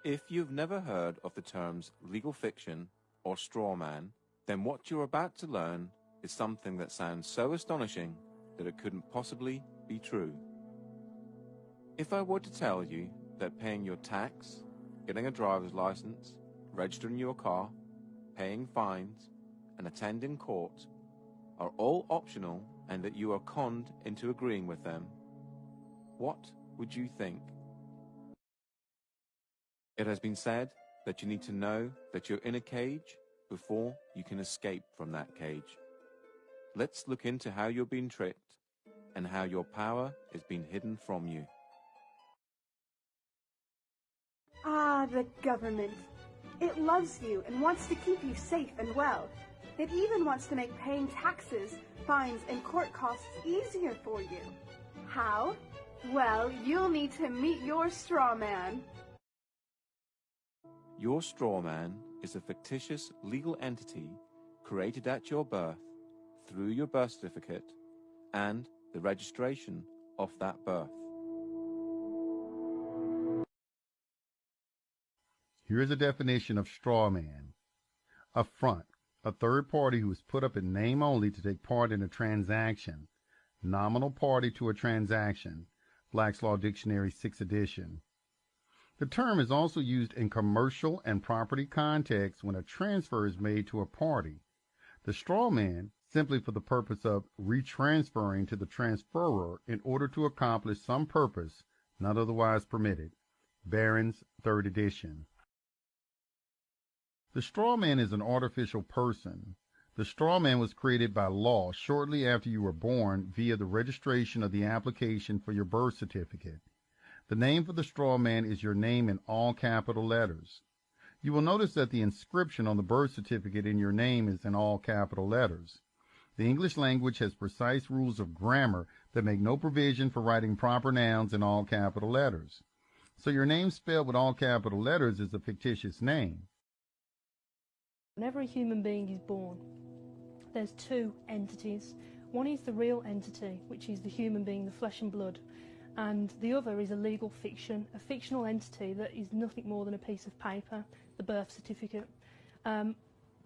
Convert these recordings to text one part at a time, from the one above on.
If you've never heard of the terms legal fiction or straw man, then what you're about to learn is something that sounds so astonishing that it couldn't possibly be true. If I were to tell you that paying your tax, getting a driver's license, registering your car, paying fines, and attending court are all optional and that you are conned into agreeing with them, what would you think? It has been said that you need to know that you're in a cage before you can escape from that cage. Let's look into how you're being tricked and how your power is being hidden from you. Ah, the government. It loves you and wants to keep you safe and well. It even wants to make paying taxes, fines, and court costs easier for you. How? Well, you'll need to meet your straw man. Your straw man is a fictitious legal entity created at your birth through your birth certificate and the registration of that birth. Here's a definition of straw man. A front, a third party who is put up in name only to take part in a transaction. Nominal party to a transaction. Black's Law Dictionary, 6th edition. The term is also used in commercial and property contexts when a transfer is made to a party. The straw man, simply for the purpose of retransferring to the transferor in order to accomplish some purpose not otherwise permitted. Barron's, 3rd edition. The straw man is an artificial person. The straw man was created by law shortly after you were born via the registration of the application for your birth certificate. The name for the straw man is your name in all capital letters. You will notice that the inscription on the birth certificate in your name is in all capital letters. The English language has precise rules of grammar that make no provision for writing proper nouns in all capital letters. So your name spelled with all capital letters is a fictitious name. Whenever a human being is born, there's two entities. One is the real entity, which is the human being, the flesh and blood, and the other is a legal fiction, a fictional entity that is nothing more than a piece of paper, the birth certificate.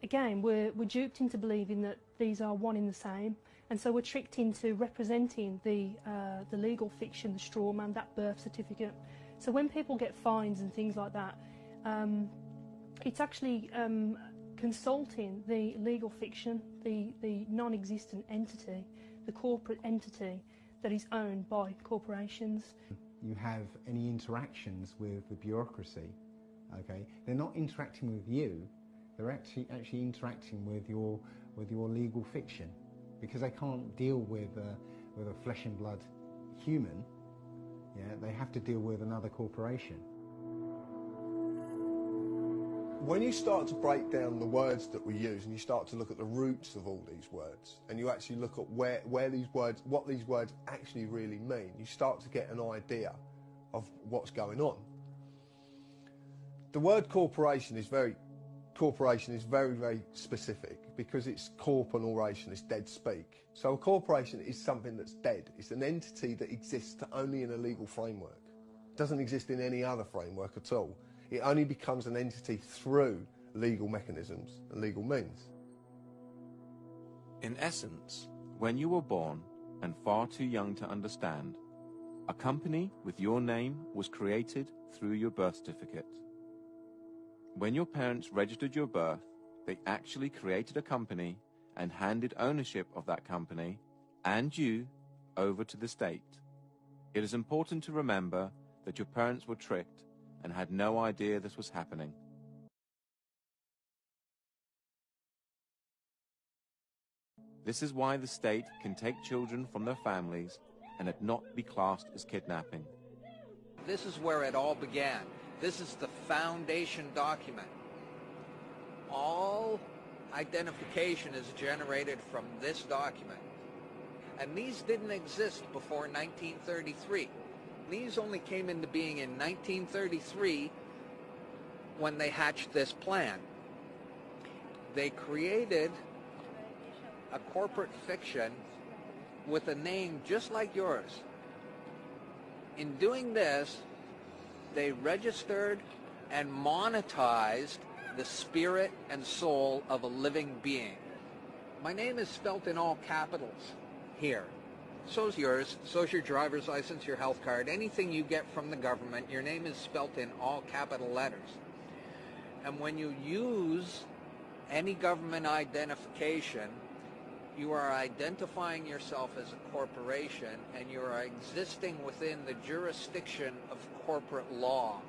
Again, we're duped into believing that these are one in the same, and so we're tricked into representing the legal fiction, the straw man, that birth certificate. So when people get fines and things like that, it's actually consulting the legal fiction, the non-existent entity, the corporate entity that is owned by corporations. You have any interactions with the bureaucracy, okay? They're not interacting with you, they're actually interacting with your legal fiction, because they can't deal with a flesh and blood human. Yeah, they have to deal with another corporation. When you start to break down the words that we use and you start to look at the roots of all these words and you actually look at where these words, what these words actually really mean, you start to get an idea of what's going on. The word corporation is very, very specific because it's corp and oration, it's dead speak. So a corporation is something that's dead. It's an entity that exists only in a legal framework. It doesn't exist in any other framework at all. It only becomes an entity through legal mechanisms and legal means. In essence, when you were born and far too young to understand, a company with your name was created through your birth certificate. When your parents registered your birth, they actually created a company and handed ownership of that company and you over to the state. It is important to remember that your parents were tricked and had no idea this was happening. This is why the state can take children from their families and it not be classed as kidnapping. This is where it all began. This is the foundation document. All identification is generated from this document. And these didn't exist before 1933. These only came into being in 1933 when they hatched this plan. They created a corporate fiction with a name just like yours. In doing this, they registered and monetized the spirit and soul of a living being. My name is spelt in all capitals here. So's yours, so's your driver's license, your health card, anything you get from the government, your name is spelt in all capital letters. And when you use any government identification, you are identifying yourself as a corporation, and you are existing within the jurisdiction of corporate law.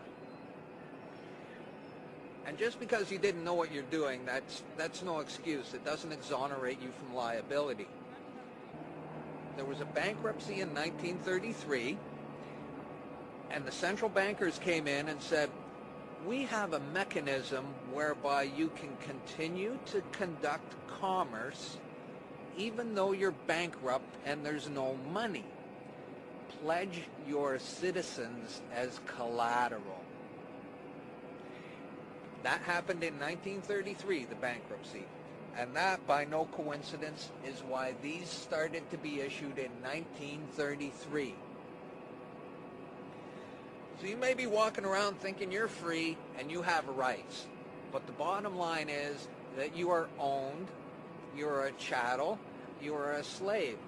And just because you didn't know what you're doing, that's no excuse. It doesn't exonerate you from liability. There was a bankruptcy in 1933, and the central bankers came in and said, we have a mechanism whereby you can continue to conduct commerce even though you're bankrupt and there's no money. Pledge your citizens as collateral. That happened in 1933, the bankruptcy. And that, by no coincidence, is why these started to be issued in 1933. So you may be walking around thinking you're free and you have rights. But the bottom line is that you are owned, you're a chattel, you're a slave.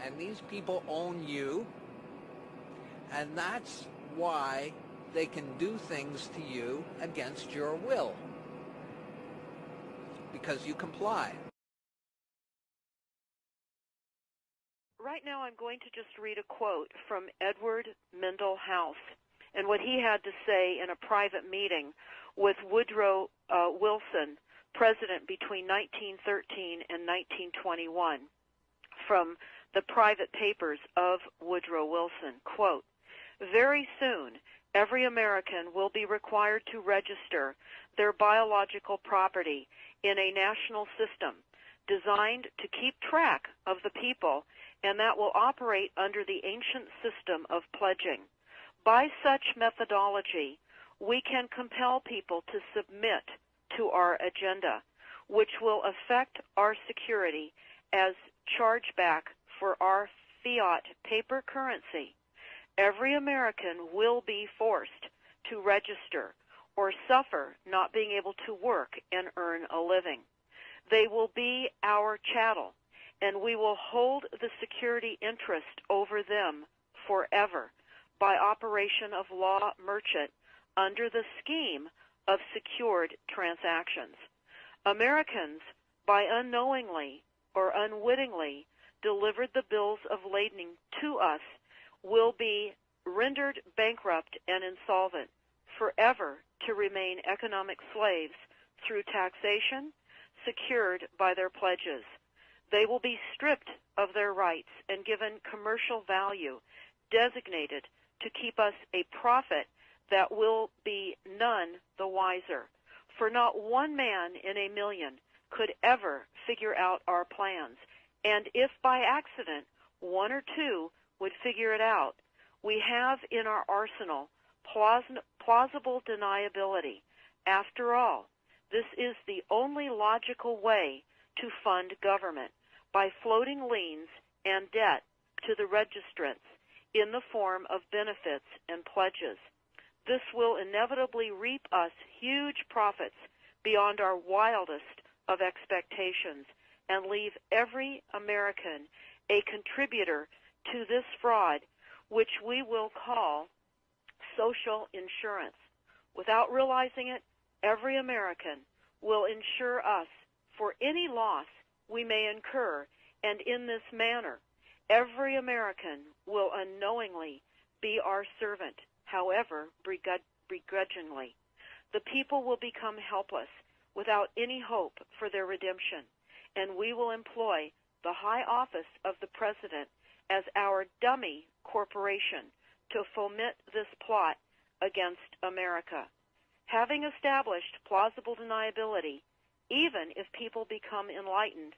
And these people own you. And that's why they can do things to you against your will. Because you comply. Right now I'm going to just read a quote from Edward Mendell House and what he had to say in a private meeting with Woodrow Wilson, president between 1913 and 1921, from the private papers of Woodrow Wilson. Quote, very soon, every American will be required to register their biological property in a national system designed to keep track of the people, and that will operate under the ancient system of pledging. By such methodology, we can compel people to submit to our agenda, which will affect our security as chargeback for our fiat paper currency. Every American will be forced to register or suffer not being able to work and earn a living. They will be our chattel, and we will hold the security interest over them forever by operation of law merchant under the scheme of secured transactions. Americans, by unknowingly or unwittingly delivered the bills of lading to us, will be rendered bankrupt and insolvent, forever to remain economic slaves through taxation secured by their pledges. They will be stripped of their rights and given commercial value designated to keep us a profit that will be none the wiser. For not one man in a million could ever figure out our plans, and if by accident one or two would figure it out, we have in our arsenal plausible deniability. After all, this is the only logical way to fund government, by floating liens and debt to the registrants in the form of benefits and pledges. This will inevitably reap us huge profits beyond our wildest of expectations and leave every American a contributor to this fraud, which we will call social insurance. Without realizing it, every American will insure us for any loss we may incur, and in this manner, every American will unknowingly be our servant, however begrudgingly. The people will become helpless without any hope for their redemption, and we will employ the high office of the President as our dummy corporation to foment this plot against America. Having established plausible deniability, even if people become enlightened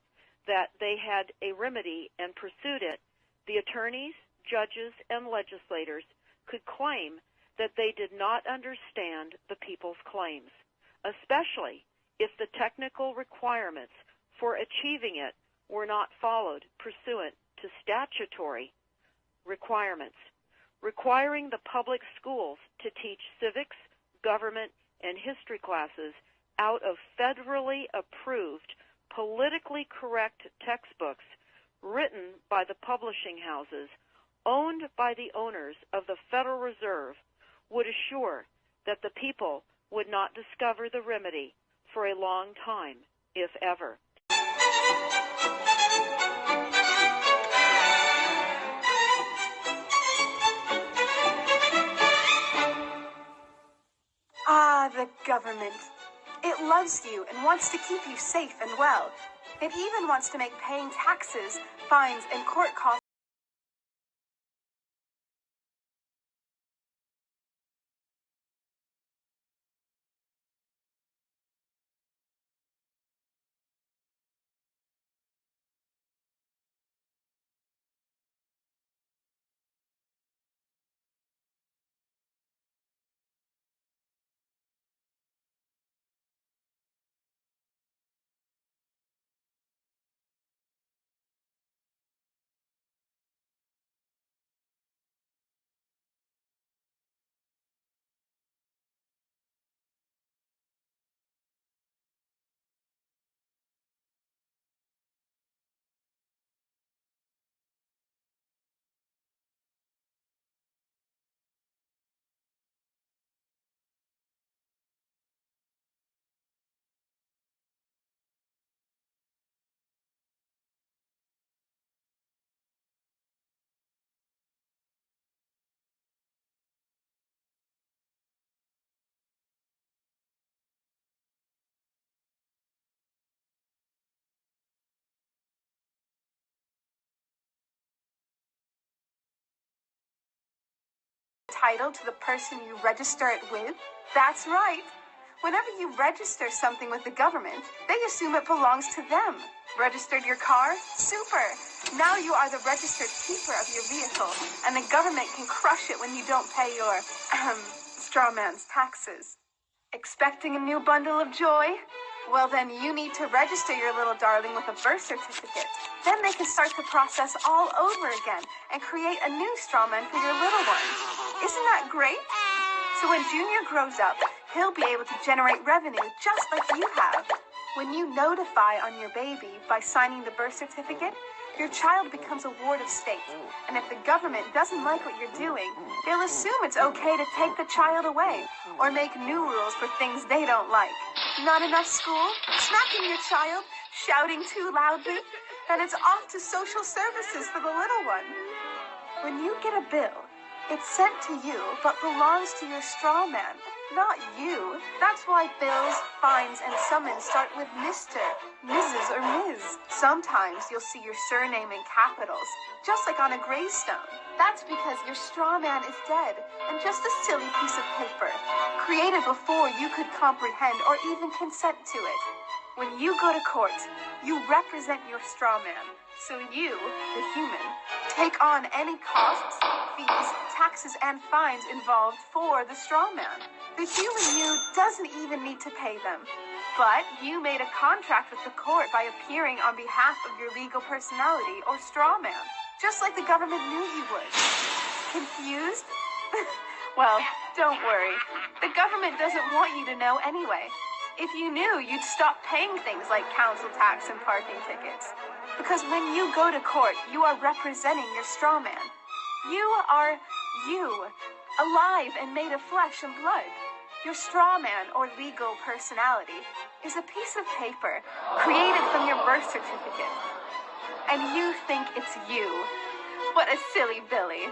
that they had a remedy and pursued it, the attorneys, judges, and legislators could claim that they did not understand the people's claims, especially if the technical requirements for achieving it were not followed pursuant to statutory requirements. Requiring the public schools to teach civics, government, and history classes out of federally approved, politically correct textbooks written by the publishing houses, owned by the owners of the Federal Reserve, would assure that the people would not discover the remedy for a long time, if ever. Ah, the government. It loves you and wants to keep you safe and well. It even wants to make paying taxes, fines, and court costs title to the person you register it with? That's right. Whenever you register something with the government, they assume it belongs to them. Registered your car? Super! Now you are the registered keeper of your vehicle, and the government can crush it when you don't pay your, straw man's taxes. Expecting a new bundle of joy? Well, then you need to register your little darling with a birth certificate. Then they can start the process all over again and create a new straw man for your little one. Isn't that great? So when Junior grows up, he'll be able to generate revenue just like you have. When you notify on your baby by signing the birth certificate, your child becomes a ward of state. And if the government doesn't like what you're doing, they'll assume it's okay to take the child away or make new rules for things they don't like. Not enough school? Smacking your child? Shouting too loudly? Then it's off to social services for the little one. When you get a bill, it's sent to you but belongs to your straw man, not you. That's why bills, fines, and summons start with Mr., Mrs., or Ms. Sometimes you'll see your surname in capitals, just like on a gravestone. That's because your straw man is dead and just a silly piece of paper, created before you could comprehend or even consent to it. When you go to court, you represent your straw man. So you, the human, take on any costs, fees, taxes, and fines involved for the straw man. The human you doesn't even need to pay them. But you made a contract with the court by appearing on behalf of your legal personality or straw man, just like the government knew you would. Confused? Well, don't worry. The government doesn't want you to know anyway. If you knew, you'd stop paying things like council tax and parking tickets. Because when you go to court, you are representing your straw man. You are you, alive and made of flesh and blood. Your straw man, or legal personality, is a piece of paper created from your birth certificate. And you think it's you. What a silly Billy.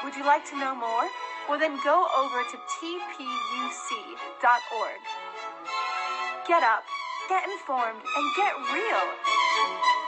Would you like to know more? Well, then go over to tpuc.org. Get up, get informed, and get real.